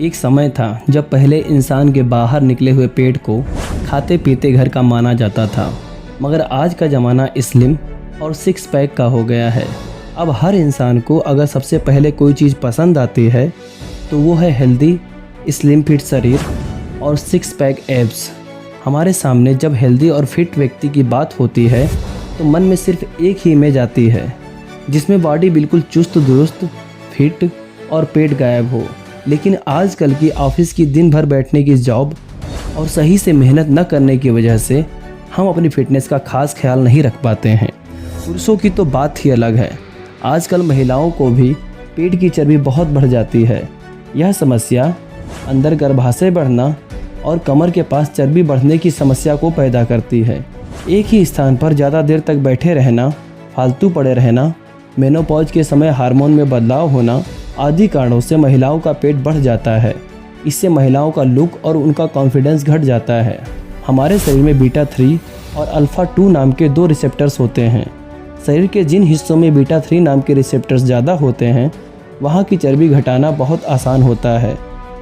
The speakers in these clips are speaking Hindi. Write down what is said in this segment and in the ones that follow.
एक समय था जब पहले इंसान के बाहर निकले हुए पेट को खाते पीते घर का माना जाता था, मगर आज का ज़माना स्लिम और सिक्स पैक का हो गया है। अब हर इंसान को अगर सबसे पहले कोई चीज़ पसंद आती है तो वो है हेल्दी स्लिम फिट शरीर और सिक्स पैक एब्स। हमारे सामने जब हेल्दी और फिट व्यक्ति की बात होती है तो मन में सिर्फ एक ही इमेज आती है, जिसमें बॉडी बिल्कुल चुस्त दुरुस्त फिट और पेट गायब हो। लेकिन आजकल की ऑफिस की दिन भर बैठने की जॉब और सही से मेहनत न करने की वजह से हम अपनी फिटनेस का खास ख्याल नहीं रख पाते हैं। पुरुषों की तो बात ही अलग है। आजकल महिलाओं को भी पेट की चर्बी बहुत बढ़ जाती है। यह समस्या अंदर गर्भाशय बढ़ना और कमर के पास चर्बी बढ़ने की समस्या को पैदा करती है। एक ही स्थान पर ज़्यादा देर तक बैठे रहना, फालतू पड़े रहना, मेनोपॉज के समय हार्मोन में बदलाव होना आदि कारणों से महिलाओं का पेट बढ़ जाता है। इससे महिलाओं का लुक और उनका कॉन्फिडेंस घट जाता है। हमारे शरीर में बीटा 3 और अल्फ़ा 2 नाम के 2 रिसेप्टर्स होते हैं। शरीर के जिन हिस्सों में बीटा 3 नाम के रिसेप्टर्स ज़्यादा होते हैं वहाँ की चर्बी घटाना बहुत आसान होता है।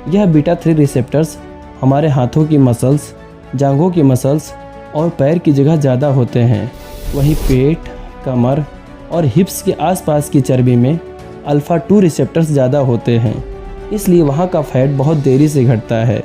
यह बीटा 3 रिसेप्टर्स हमारे हाथों की मसल्स, जांघों की मसल्स और पैर की जगह ज़्यादा होते हैं। वहीं पेट, कमर और हिप्स के आसपास की चर्बी में अल्फ़ा 2 रिसेप्टर्स ज़्यादा होते हैं, इसलिए वहाँ का फैट बहुत देरी से घटता है।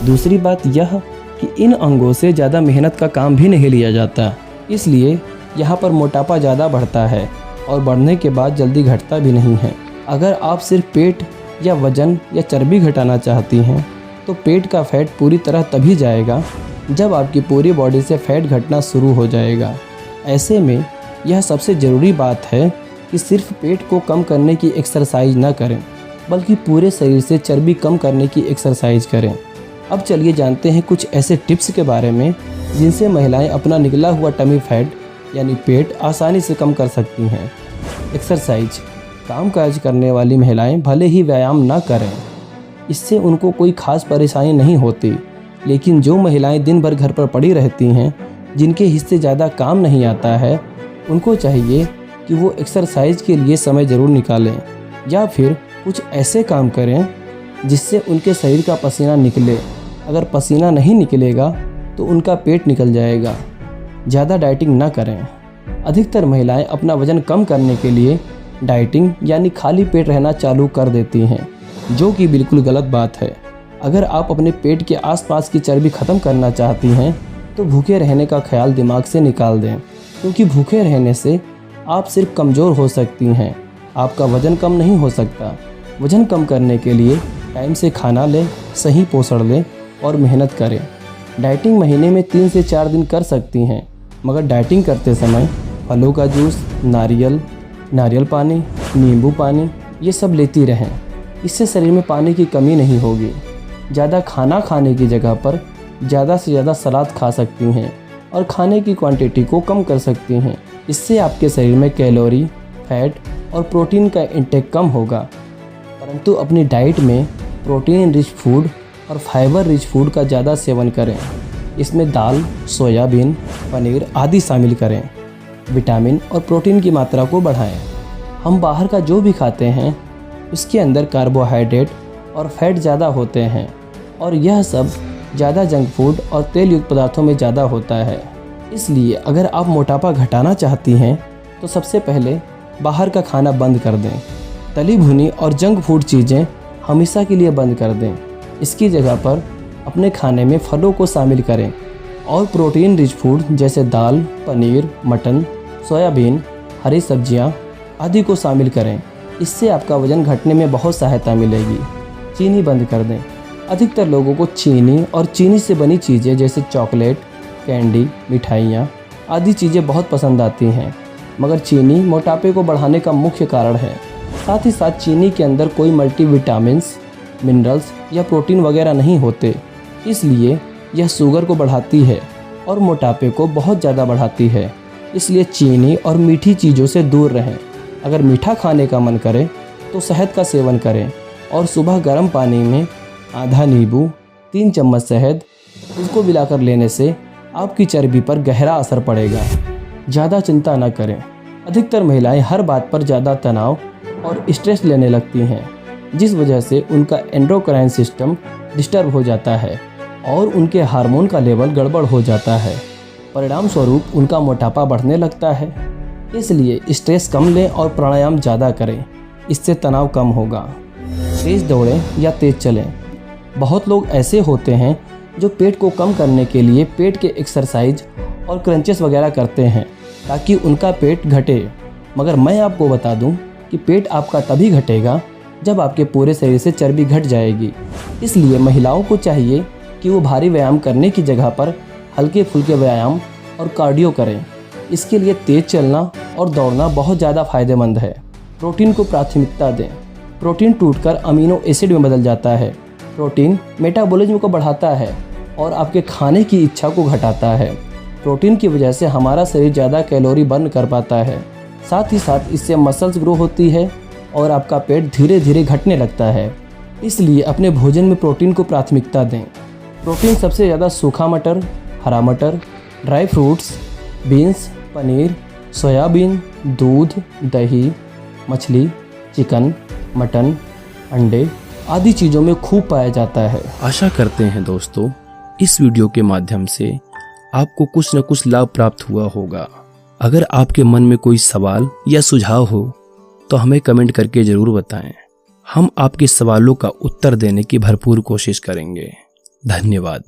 दूसरी बात यह कि इन अंगों से ज़्यादा मेहनत का काम भी नहीं लिया जाता, इसलिए यहाँ पर मोटापा ज़्यादा बढ़ता है और बढ़ने के बाद जल्दी घटता भी नहीं है। अगर आप सिर्फ पेट या वज़न या चर्बी घटाना चाहती हैं तो पेट का फैट पूरी तरह तभी जाएगा जब आपकी पूरी बॉडी से फैट घटना शुरू हो जाएगा। ऐसे में यह सबसे ज़रूरी बात है कि सिर्फ पेट को कम करने की एक्सरसाइज न करें, बल्कि पूरे शरीर से चर्बी कम करने की एक्सरसाइज करें। अब चलिए जानते हैं कुछ ऐसे टिप्स के बारे में जिनसे महिलाएं अपना निकला हुआ टमी फैट यानी पेट आसानी से कम कर सकती हैं। एक्सरसाइज। कामकाज करने वाली महिलाएं भले ही व्यायाम ना करें, इससे उनको कोई खास परेशानी नहीं होती, लेकिन जो महिलाएं दिन भर घर पर पड़ी रहती हैं, जिनके हिस्से ज़्यादा काम नहीं आता है, उनको चाहिए कि वो एक्सरसाइज के लिए समय ज़रूर निकालें या फिर कुछ ऐसे काम करें जिससे उनके शरीर का पसीना निकले। अगर पसीना नहीं निकलेगा तो उनका पेट निकल जाएगा। ज़्यादा डाइटिंग ना करें। अधिकतर महिलाएं अपना वज़न कम करने के लिए डाइटिंग यानी खाली पेट रहना चालू कर देती हैं, जो कि बिल्कुल गलत बात है। अगर आप अपने पेट के आसपास की चर्बी ख़त्म करना चाहती हैं तो भूखे रहने का ख्याल दिमाग से निकाल दें, क्योंकि भूखे रहने से आप सिर्फ कमज़ोर हो सकती हैं, आपका वज़न कम नहीं हो सकता। वज़न कम करने के लिए टाइम से खाना लें, सही पोषण लें और मेहनत करें। डाइटिंग महीने में 3 से 4 दिन कर सकती हैं, मगर डाइटिंग करते समय फलों का जूस, नारियल पानी, नींबू पानी ये सब लेती रहें। इससे शरीर में पानी की कमी नहीं होगी। ज़्यादा खाना खाने की जगह पर ज़्यादा से ज़्यादा सलाद खा सकती हैं और खाने की क्वांटिटी को कम कर सकती हैं। इससे आपके शरीर में कैलोरी, फैट और प्रोटीन का इंटेक कम होगा। परंतु अपनी डाइट में प्रोटीन रिच फूड और फाइबर रिच फूड का ज़्यादा सेवन करें। इसमें दाल, सोयाबीन, पनीर आदि शामिल करें। विटामिन और प्रोटीन की मात्रा को बढ़ाएं। हम बाहर का जो भी खाते हैं उसके अंदर कार्बोहाइड्रेट और फैट ज़्यादा होते हैं, और यह सब ज़्यादा जंक फूड और तेल युक्त पदार्थों में ज़्यादा होता है। इसलिए अगर आप मोटापा घटाना चाहती हैं तो सबसे पहले बाहर का खाना बंद कर दें। तली भुनी और जंक फूड चीज़ें हमेशा के लिए बंद कर दें। इसकी जगह पर अपने खाने में फलों को शामिल करें और प्रोटीन रिच फूड जैसे दाल, पनीर, मटन, सोयाबीन, हरी सब्जियां आदि को शामिल करें। इससे आपका वज़न घटने में बहुत सहायता मिलेगी। चीनी बंद कर दें। अधिकतर लोगों को चीनी और चीनी से बनी चीज़ें जैसे चॉकलेट, कैंडी, मिठाइयाँ आदि चीज़ें बहुत पसंद आती हैं, मगर चीनी मोटापे को बढ़ाने का मुख्य कारण है। साथ ही साथ चीनी के अंदर कोई मल्टीविटामिन्स, मिनरल्स या प्रोटीन वगैरह नहीं होते, इसलिए यह शुगर को बढ़ाती है और मोटापे को बहुत ज़्यादा बढ़ाती है। इसलिए चीनी और मीठी चीज़ों से दूर रहें। अगर मीठा खाने का मन करे तो शहद का सेवन करें और सुबह गर्म पानी में आधा नींबू, 3 चम्मच शहद इसको मिलाकर लेने से आपकी चर्बी पर गहरा असर पड़ेगा। ज़्यादा चिंता न करें। अधिकतर महिलाएं हर बात पर ज़्यादा तनाव और स्ट्रेस लेने लगती हैं, जिस वजह से उनका एंडोक्राइन सिस्टम डिस्टर्ब हो जाता है और उनके हार्मोन का लेवल गड़बड़ हो जाता है। परिणाम स्वरूप उनका मोटापा बढ़ने लगता है। इसलिए स्ट्रेस कम लें और प्राणायाम ज़्यादा करें, इससे तनाव कम होगा। तेज़ दौड़ें या तेज़ चलें। बहुत लोग ऐसे होते हैं जो पेट को कम करने के लिए पेट के एक्सरसाइज और क्रंचेस वगैरह करते हैं ताकि उनका पेट घटे, मगर मैं आपको बता दूं कि पेट आपका तभी घटेगा जब आपके पूरे शरीर से चर्बी घट जाएगी। इसलिए महिलाओं को चाहिए कि वो भारी व्यायाम करने की जगह पर हल्के फुल्के व्यायाम और कार्डियो करें। इसके लिए तेज़ चलना और दौड़ना बहुत ज़्यादा फायदेमंद है। प्रोटीन को प्राथमिकता दें। प्रोटीन टूटकर अमीनो एसिड में बदल जाता है। प्रोटीन मेटाबॉलिज्म को बढ़ाता है और आपके खाने की इच्छा को घटाता है। प्रोटीन की वजह से हमारा शरीर ज़्यादा कैलोरी बर्न कर पाता है। साथ ही साथ इससे मसल्स ग्रो होती है और आपका पेट धीरे धीरे घटने लगता है। इसलिए अपने भोजन में प्रोटीन को प्राथमिकता दें। प्रोटीन सबसे ज़्यादा सूखा मटर, हरा मटर, dry fruits, beans, paneer, soybean, दूध, दही, मछली, चिकन, मटन, अंडे आदि चीज़ों में खूब पाया जाता है। आशा करते हैं दोस्तों इस वीडियो के माध्यम से आपको कुछ न कुछ लाभ प्राप्त हुआ होगा। अगर आपके मन में कोई सवाल या सुझाव हो तो हमें कमेंट करके ज़रूर बताएं। हम आपके सवालों का उत्तर देने की भरपूर कोशिश करेंगे। धन्यवाद।